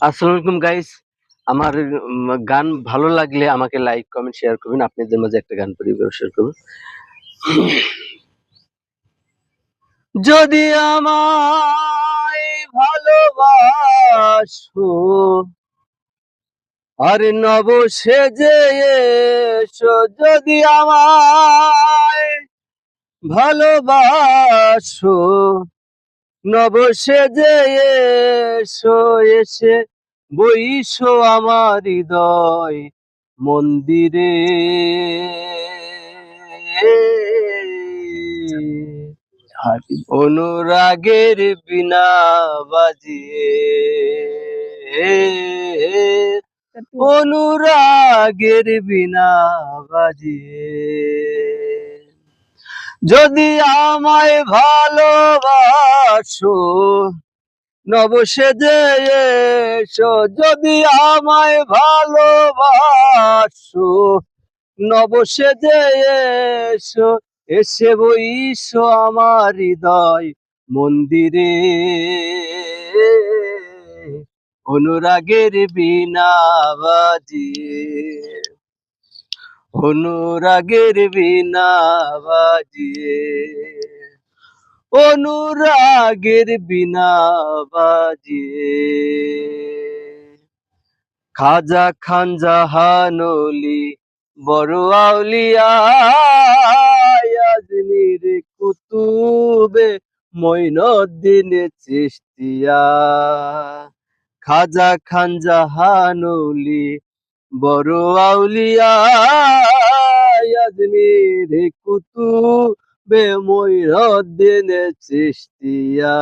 আসসালামু আলাইকুম গাইস। আমার গান ভালো লাগলে আমাকে লাইক, কমেন্ট, শেয়ার করবেন। আপনাদের মাঝে একটা গান পরিবেশন করব। যদি আমায় ভালোবাসো আর নব সেজে এসো, যদি আমায় ভালোবাসো নব সেজে এসো, এসে বইসো আমার হৃদয় মন্দিরে। অনুরাগের বিনা বাজিয়ে, অনুরাগের বিনা বাজিয়ে, যদি আমায় ভালোবাসো নব সেজে এসো, যদি আমায় ভালোবাসো নব সেজে এসো, এসে বইসো আমার হৃদয় মন্দিরে। অনুরাগের বীণা বাজিয়ে, অনুরাগের বীণা বাজিয়ে, অনুরাগের বীণা বাজিয়ে। খাজা খান জাহানলি বড় আউলিয়া, আজমির কুতুবে মঈনুদ্দিন চিশতিয়া। খাজা খান জাহানলি বড় আউলিয়া, আজমির কুতুবে মঈনুদ্দিন চিশতিয়া।